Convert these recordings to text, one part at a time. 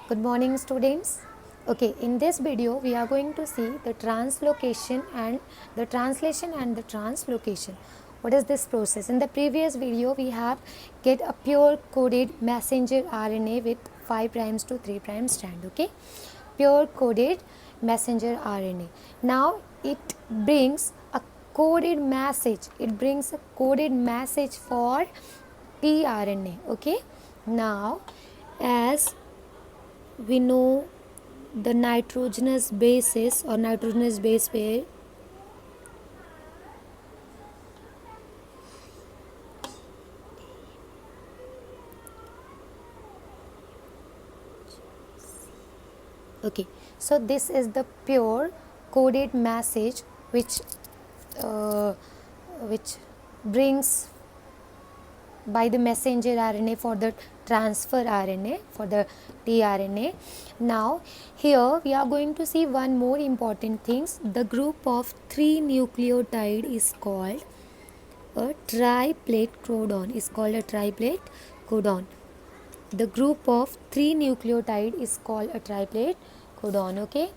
Good morning, students. Okay, in this video we are going to see the translocation and the translation and the translocation. What is this process? In the previous video we have get a pure coded messenger RNA with 5 primes to 3 prime strand. Okay, pure coded messenger RNA. Now it brings a coded message. It brings a coded message for tRNA. Okay, now as we know the nitrogenous bases or nitrogenous base pair okay, so this is the pure coded message uh, which brings by the messenger RNA for the transfer RNA for the tRNA. Now here we are going to see one more important things. The group of 3 nucleotide is called a triplete codon. The group of 3 nucleotide is called a triplete codon. Okay,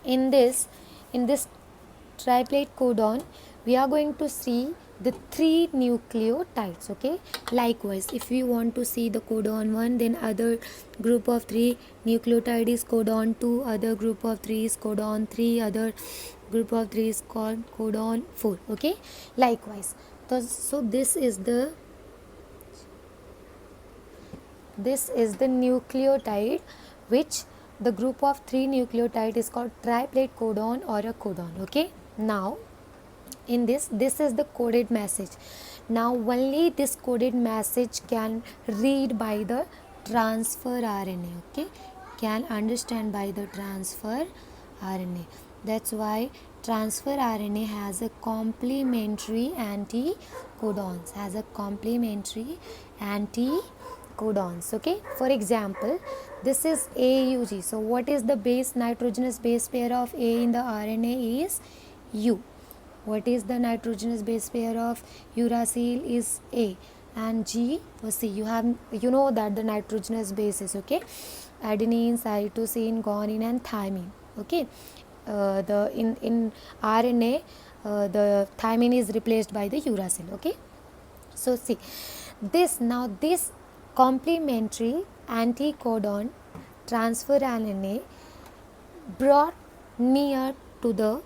in this triplete codon we are going to see the 3 nucleotides. Okay, likewise if we want to see the codon 1, then other group of 3 nucleotide is codon 2, other group of 3 is codon 3, other group of 3 is called codon 4. Okay, likewise, so this is the nucleotide which the group of 3 nucleotide is called triplete codon or a codon. Okay, now in this is the coded message. Now only this coded message can read by the transfer RNA. Okay, can understand by the transfer RNA. That's why transfer RNA has a complementary anticodons, Okay, for example, this is AUG. So what is the base nitrogenous base pair of A in the RNA is U. What is the nitrogenous base pair of uracil is A, and G or C. You know that the nitrogenous bases. Okay, adenine, cytosine, guanine, and thymine. Okay, the in RNA the thymine is replaced by the uracil. Okay, so see this complementary anticodon transfer RNA brought near to the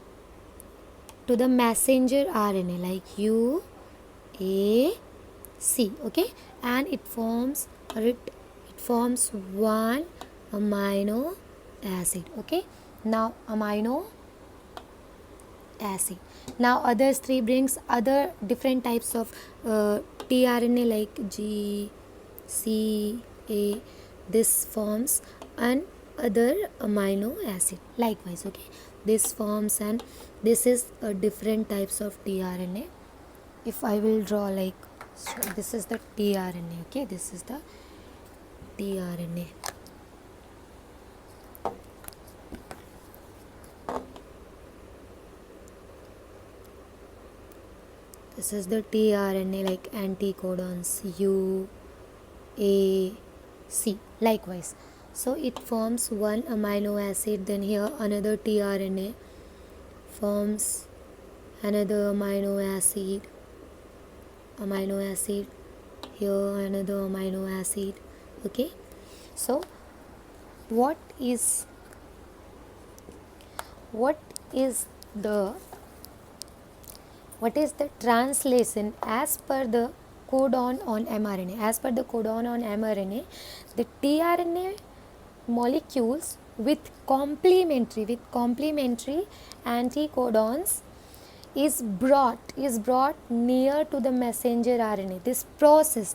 messenger RNA like UAC. Okay, and it forms one amino acid. Okay, now amino acid. Now others 3 brings other different types of tRNA like G, C, A. This forms an other amino acid. Likewise, okay, this forms, and this is a different types of tRNA. If I will draw like so, this is the tRNA. Okay, this is the tRNA. This is the tRNA like anticodons U, A, C. Likewise, so it forms one amino acid. Then here another tRNA forms another amino acid. Here another amino acid. Okay, so what is the translation as per the codon on mRNA? As per the codon on mRNA, the tRNA molecules with complementary anticodons is brought near to the messenger RNA. This process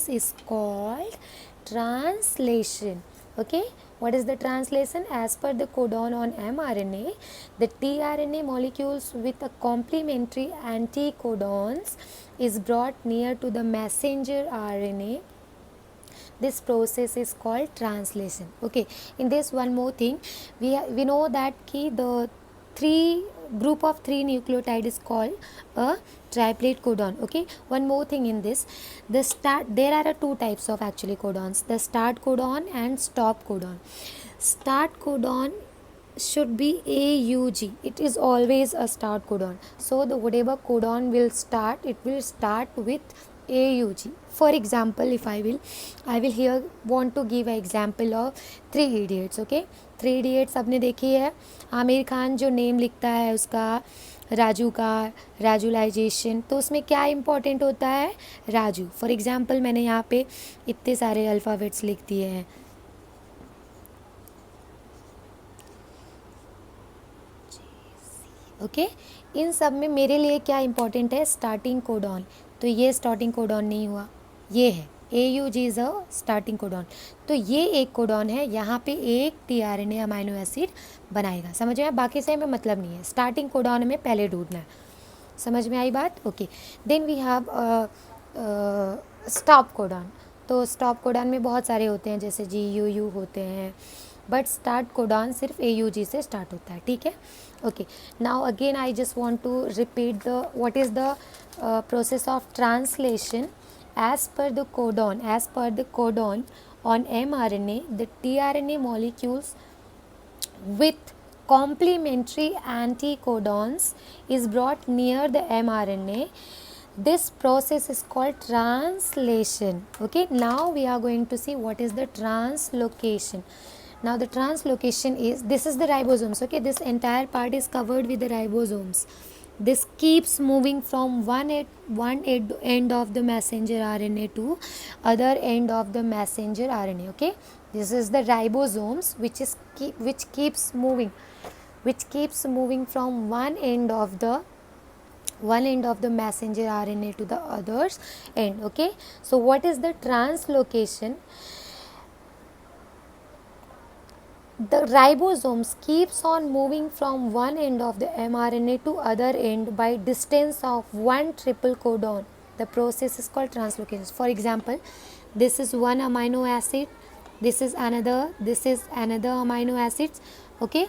is called translation. Okay, what is the translation? As per the codon on mRNA, the tRNA molecules with a complementary anticodons is brought near to the messenger RNA. This process is called translation. Okay, in this one more thing, we know that the 3 group of 3 nucleotide is called a triplet codon. Okay, one more thing in this, there are two types of actually codons, the start codon and stop codon. Start codon should be AUG. It is always a start codon. So the whatever codon will start, it will start with AUG. For example, if I will here want to give an example of 3 Idiots. Okay, 3 Idiots आपने देखी है. आमिर खान जो name लिखता है उसका राजू का, राजुलाइजेशन, तो उसमें क्या इंपॉर्टेंट होता है, राजू. फॉर एग्जाम्पल मैंने यहाँ पे इतने सारे अल्फ़ाबेट्स लिख दिए हैं. ओके, इन सब में मेरे लिए क्या इंपॉर्टेंट है, स्टार्टिंग कोडॉन. तो ये स्टार्टिंग कोडॉन नहीं हुआ, ये है AUG is a starting codon. तो ये एक कोडॉन है, यहाँ पे एक tRNA अमाइनो एसिड बनाएगा. समझ में आया, बाकी से हमें मतलब नहीं है, स्टार्टिंग कोडॉन में पहले ढूंढना है. समझ में आई बात. Okay, then we have stop codon. तो स्टॉप कोडॉन में बहुत सारे होते हैं, जैसे GUU होते हैं, बट स्टार्ट कोडॉन सिर्फ AUG से स्टार्ट होता है. ठीक है. Okay, now again I just want to repeat the what is the process of translation as per the codon on mRNA. The tRNA molecules with complementary anticodons is brought near the mRNA. This process is called translation. Okay, now we are going to see what is the translocation. Now the translocation is, this is the ribosomes. Okay, this entire part is covered with the ribosomes. This keeps moving from one end of the messenger RNA to other end of the messenger RNA. Okay, this is the ribosomes which keeps moving from one end of the messenger RNA to the others end. Okay, so what is the translocation? The ribosomes keeps on moving from one end of the mRNA to other end by distance of one triple codon. The process is called translocation. For example, this is one amino acid, this is another amino acid. Okay,